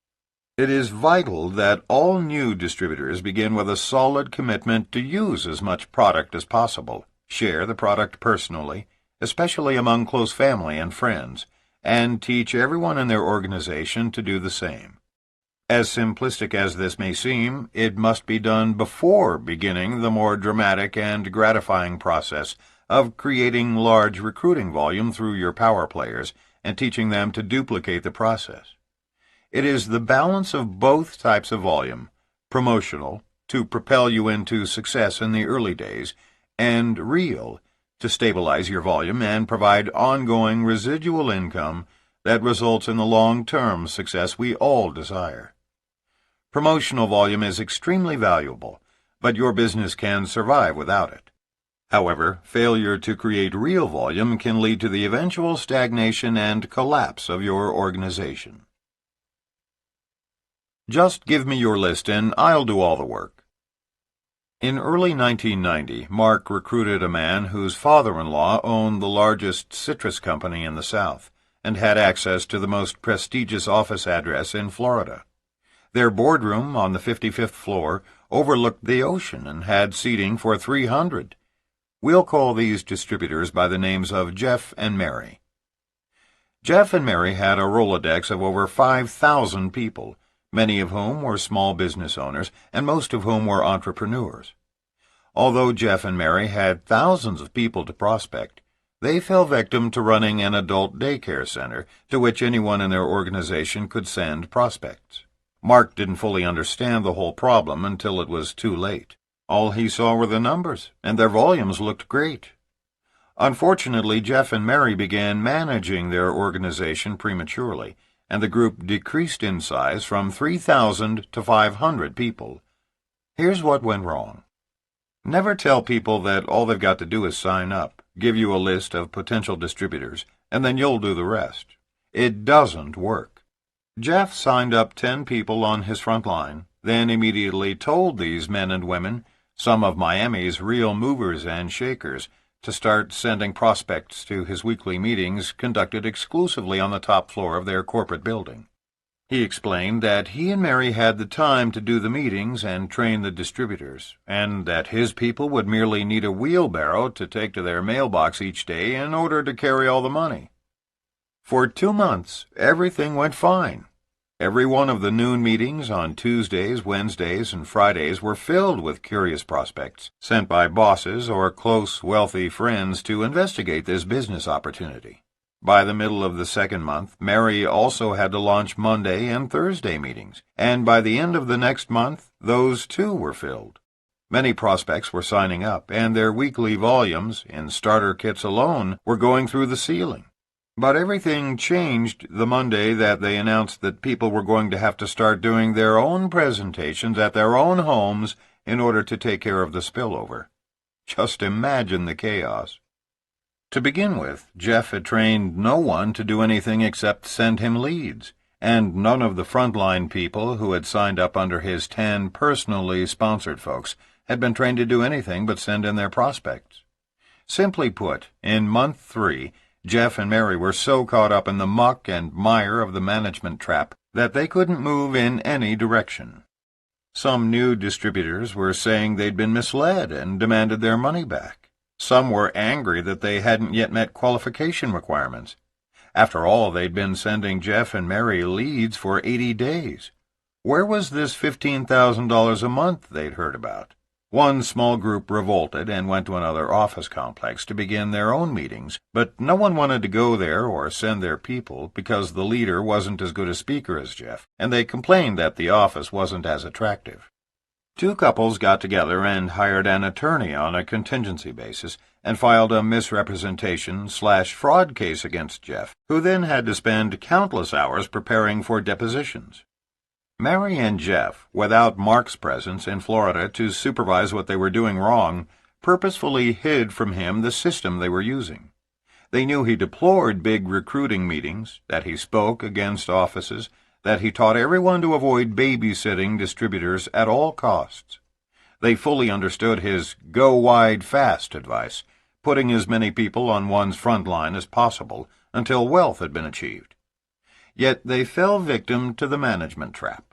It is vital that all new distributors begin with a solid commitment to use as much product as possible, share the product personally, especially among close family and friends, and teach everyone in their organization to do the same. As simplistic as this may seem, it must be done before beginning the more dramatic and gratifying process of creating large recruiting volume through your power players and teaching them to duplicate the process. It is the balance of both types of volume, promotional, to propel you into success in the early days, and real, to stabilize your volume and provide ongoing residual income that results in the long-term success we all desire. Promotional volume is extremely valuable, but your business can survive without it. However, failure to create real volume can lead to the eventual stagnation and collapse of your organization. Just give me your list and I'll do all the work. In early 1990, Mark recruited a man whose father-in-law owned the largest citrus company in the South and had access to the most prestigious office address in Florida. Their boardroom on the 55th floor overlooked the ocean and had seating for 300. We'll call these distributors by the names of Jeff and Mary. Jeff and Mary had a Rolodex of over 5,000 people, many of whom were small business owners and most of whom were entrepreneurs. Although Jeff and Mary had thousands of people to prospect, they fell victim to running an adult daycare center to which anyone in their organization could send prospects. Mark didn't fully understand the whole problem until it was too late. All he saw were the numbers, and their volumes looked great. Unfortunately, Jeff and Mary began managing their organization prematurely, and the group decreased in size from 3,000 to 500 people. Here's what went wrong. Never tell people that all they've got to do is sign up, give you a list of potential distributors, and then you'll do the rest. It doesn't work. Jeff signed up 10 people on his front line, then immediately told these men and women, some of Miami's real movers and shakers, to start sending prospects to his weekly meetings conducted exclusively on the top floor of their corporate building. He explained that he and Mary had the time to do the meetings and train the distributors, and that his people would merely need a wheelbarrow to take to their mailbox each day in order to carry all the money. For 2 months, everything went fine. Every one of the noon meetings on Tuesdays, Wednesdays, and Fridays were filled with curious prospects sent by bosses or close, wealthy friends to investigate this business opportunity. By the middle of the second month, Mary also had to launch Monday and Thursday meetings, and by the end of the next month, those too were filled. Many prospects were signing up, and their weekly volumes, in starter kits alone, were going through the ceiling. But everything changed the Monday that they announced that people were going to have to start doing their own presentations at their own homes in order to take care of the spillover. Just imagine the chaos. To begin with, Jeff had trained no one to do anything except send him leads, and none of the frontline people who had signed up under his 10 personally sponsored folks had been trained to do anything but send in their prospects. Simply put, in month 3, Jeff and Mary were so caught up in the muck and mire of the management trap that they couldn't move in any direction. Some new distributors were saying they'd been misled and demanded their money back. Some were angry that they hadn't yet met qualification requirements. After all, they'd been sending Jeff and Mary leads for 80 days. Where was this $15,000 a month they'd heard about? One small group revolted and went to another office complex to begin their own meetings, but no one wanted to go there or send their people because the leader wasn't as good a speaker as Jeff, and they complained that the office wasn't as attractive. 2 couples got together and hired an attorney on a contingency basis and filed a misrepresentation/fraud case against Jeff, who then had to spend countless hours preparing for depositions. Mary and Jeff, without Mark's presence in Florida to supervise what they were doing wrong, purposefully hid from him the system they were using. They knew he deplored big recruiting meetings, that he spoke against offices, that he taught everyone to avoid babysitting distributors at all costs. They fully understood his go wide fast advice, putting as many people on one's front line as possible until wealth had been achieved. Yet they fell victim to the management trap.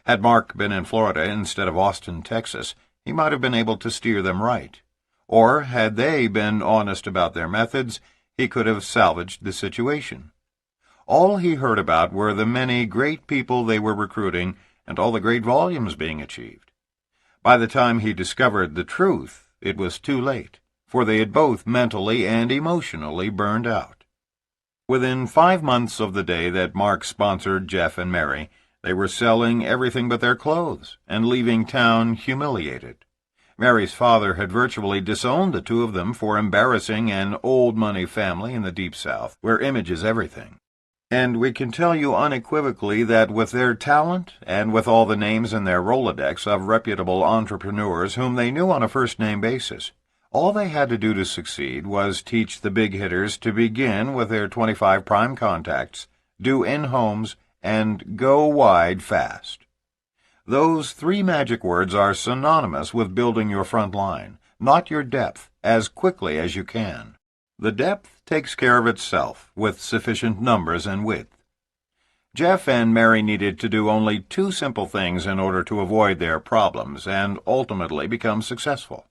Had Mark been in Florida instead of Austin, Texas, he might have been able to steer them right. Or, had they been honest about their methods, he could have salvaged the situation. All he heard about were the many great people they were recruiting and all the great volumes being achieved. By the time he discovered the truth, it was too late, for they had both mentally and emotionally burned out. Within 5 months of the day that Mark sponsored Jeff and Mary, they were selling everything but their clothes and leaving town humiliated. Mary's father had virtually disowned the 2 of them for embarrassing an old-money family in the Deep South, where image is everything. And we can tell you unequivocally that with their talent, and with all the names in their Rolodex of reputable entrepreneurs whom they knew on a first-name basis, all they had to do to succeed was teach the big hitters to begin with their 25 prime contacts, do in-homes, and go wide fast. Those 3 magic words are synonymous with building your front line, not your depth, as quickly as you can. The depth takes care of itself with sufficient numbers and width. Jeff and Mary needed to do only two simple things in order to avoid their problems and ultimately become successful.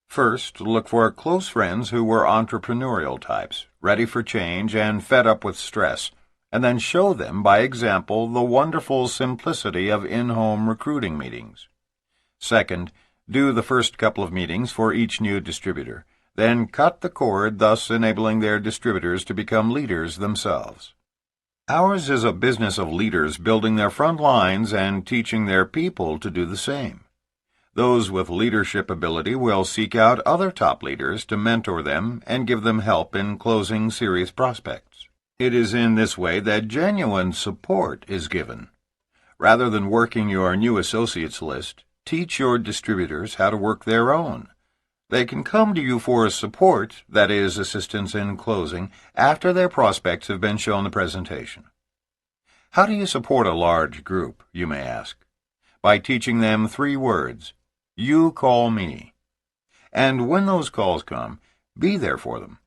First, look for close friends who were entrepreneurial types, ready for change and fed up with stress, and then show them by example the wonderful simplicity of in-home recruiting meetings. Second, do the first couple of meetings for each new distributor, then cut the cord, thus enabling their distributors to become leaders themselves. Ours is a business of leaders building their front lines and teaching their people to do the same. Those with leadership ability will seek out other top leaders to mentor them and give them help in closing serious prospects. It is in this way that genuine support is given. Rather than working your new associates list, teach your distributors how to work their own. They can come to you for support, that is, assistance in closing, after their prospects have been shown the presentation. How do you support a large group, you may ask? By teaching them 3 words. You call me. And when those calls come, be there for them.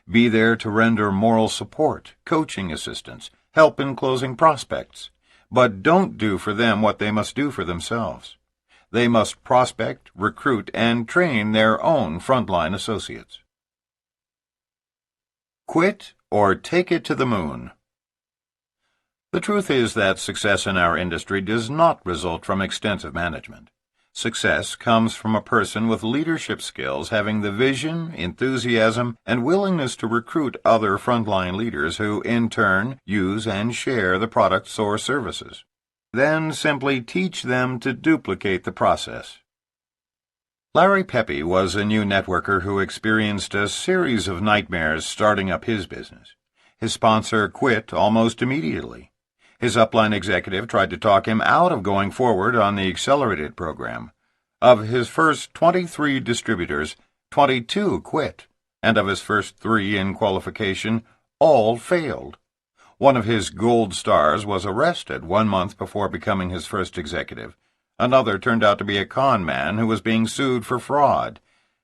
Be there to render moral support, coaching assistance, help in closing prospects. But don't do for them what they must do for themselves. They must prospect, recruit, and train their own frontline associates. Quit or take it to the moon. The truth is that success in our industry does not result from extensive management. Success comes from a person with leadership skills having the vision, enthusiasm, and willingness to recruit other frontline leaders who, in turn, use and share the products or services. Then simply teach them to duplicate the process. Larry Pepe was a new networker who experienced a series of nightmares starting up his business. His sponsor quit almost immediately. His upline executive tried to talk him out of going forward on the accelerated program. Of his first 23 distributors, 22 quit, and of his first 3 in qualification, all failed. One of his gold stars was arrested 1 month before becoming his first executive. Another turned out to be a con man who was being sued for fraud.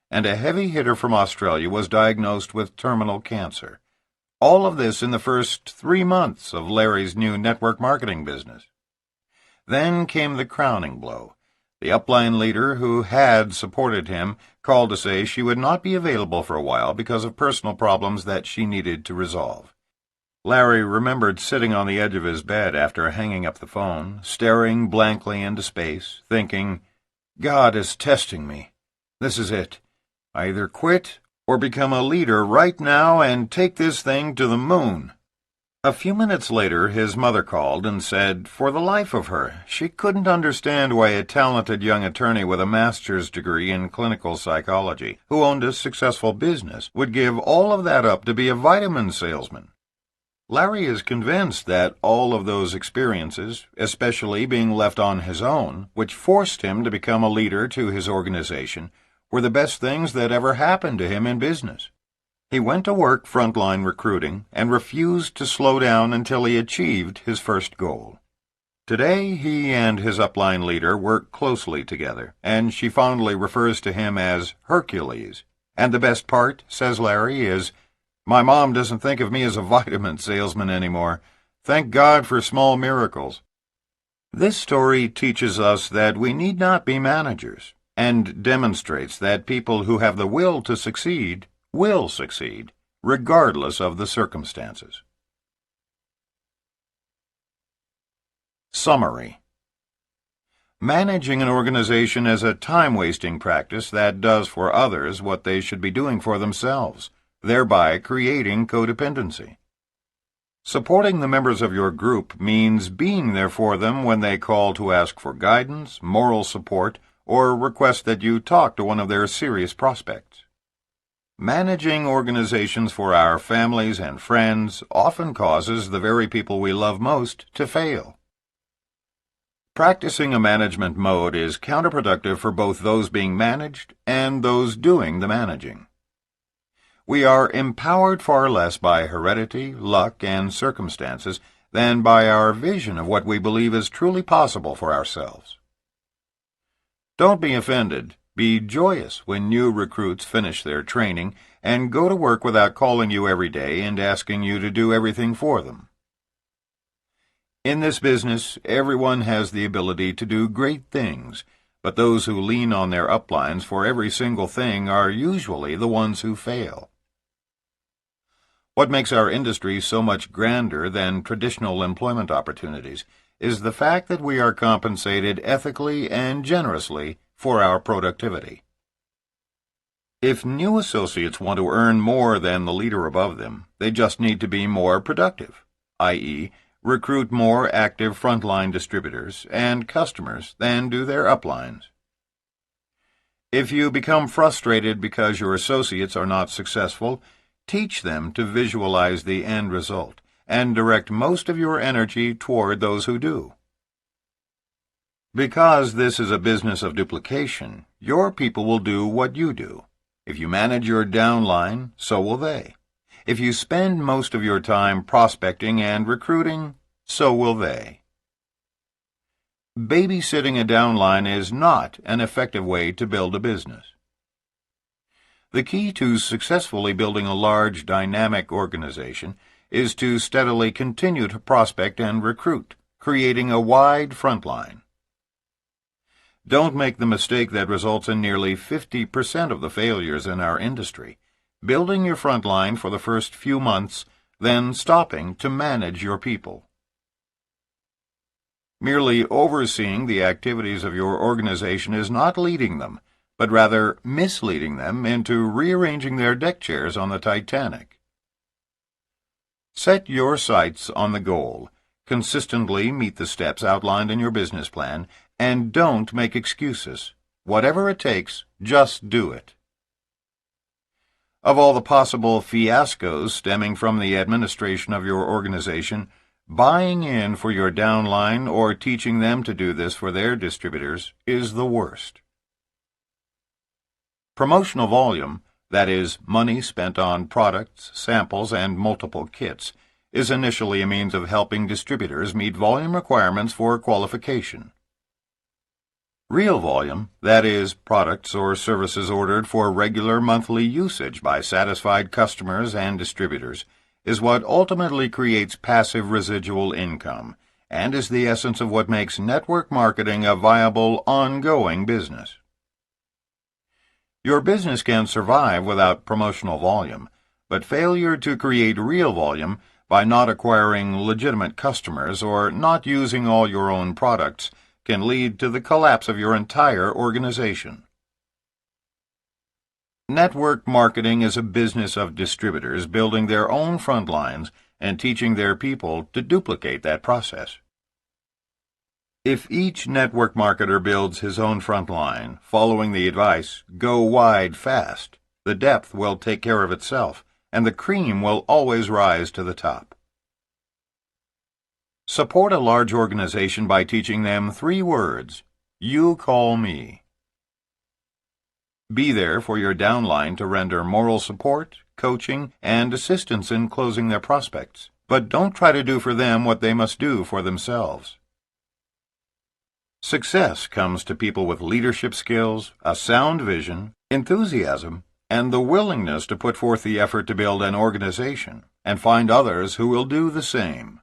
And a heavy hitter from Australia was diagnosed with terminal cancer. All of this in the first 3 months of Larry's new network marketing business. Then came the crowning blow. The upline leader who had supported him called to say she would not be available for a while because of personal problems that she needed to resolve. Larry remembered sitting on the edge of his bed after hanging up the phone, staring blankly into space, thinking, God is testing me. This is it. I either quit or become a leader right now and take this thing to the moon. A few minutes later, his mother called and said, for the life of her, she couldn't understand why a talented young attorney with a master's degree in clinical psychology, who owned a successful business, would give all of that up to be a vitamin salesman. Larry is convinced that all of those experiences, especially being left on his own, which forced him to become a leader to his organization, were the best things that ever happened to him in business. He went to work frontline recruiting and refused to slow down until he achieved his first goal. Today, he and his upline leader work closely together, and she fondly refers to him as Hercules. And the best part, says Larry, is, my mom doesn't think of me as a vitamin salesman anymore. Thank God for small miracles. This story teaches us that we need not be managers, and demonstrates that people who have the will to succeed will succeed, regardless of the circumstances. Summary. Managing an organization is a time-wasting practice that does for others what they should be doing for themselves, thereby creating codependency. Supporting the members of your group means being there for them when they call to ask for guidance, moral support, or request that you talk to one of their serious prospects. Managing organizations for our families and friends often causes the very people we love most to fail. Practicing a management mode is counterproductive for both those being managed and those doing the managing. We are empowered far less by heredity, luck, and circumstances than by our vision of what we believe is truly possible for ourselves. Don't be offended. Be joyous when new recruits finish their training and go to work without calling you every day and asking you to do everything for them. In this business, everyone has the ability to do great things, but those who lean on their uplines for every single thing are usually the ones who fail. What makes our industry so much grander than traditional employment opportunities is the fact that we are compensated ethically and generously for our productivity. If new associates want to earn more than the leader above them, they just need to be more productive, i.e., recruit more active frontline distributors and customers than do their uplines. If you become frustrated because your associates are not successful, teach them to visualize the end result and direct most of your energy toward those who do. Because this is a business of duplication, your people will do what you do. If you manage your downline, so will they. If you spend most of your time prospecting and recruiting, so will they. Babysitting a downline is not an effective way to build a business. The key to successfully building a large, dynamic organization is to steadily continue to prospect and recruit, creating a wide front line. Don't make the mistake that results in nearly 50% of the failures in our industry, building your front line for the first few months, then stopping to manage your people. Merely overseeing the activities of your organization is not leading them, but rather misleading them into rearranging their deck chairs on the Titanic. Set your sights on the goal, consistently meet the steps outlined in your business plan, and don't make excuses. Whatever it takes, just do it. Of all the possible fiascos stemming from the administration of your organization, buying in for your downline or teaching them to do this for their distributors is the worst. Promotional volume, that is, money spent on products, samples, and multiple kits, is initially a means of helping distributors meet volume requirements for qualification. Real volume, that is, products or services ordered for regular monthly usage by satisfied customers and distributors, is what ultimately creates passive residual income, and is the essence of what makes network marketing a viable, ongoing business. Your business can survive without promotional volume, but failure to create real volume by not acquiring legitimate customers or not using all your own products can lead to the collapse of your entire organization. Network marketing is a business of distributors building their own front lines and teaching their people to duplicate that process. If each network marketer builds his own front line, following the advice, "Go wide fast," the depth will take care of itself, and the cream will always rise to the top. Support a large organization by teaching them 3 words: "You call me." Be there for your downline to render moral support, coaching, and assistance in closing their prospects, but don't try to do for them what they must do for themselves. Success comes to people with leadership skills, a sound vision, enthusiasm, and the willingness to put forth the effort to build an organization and find others who will do the same.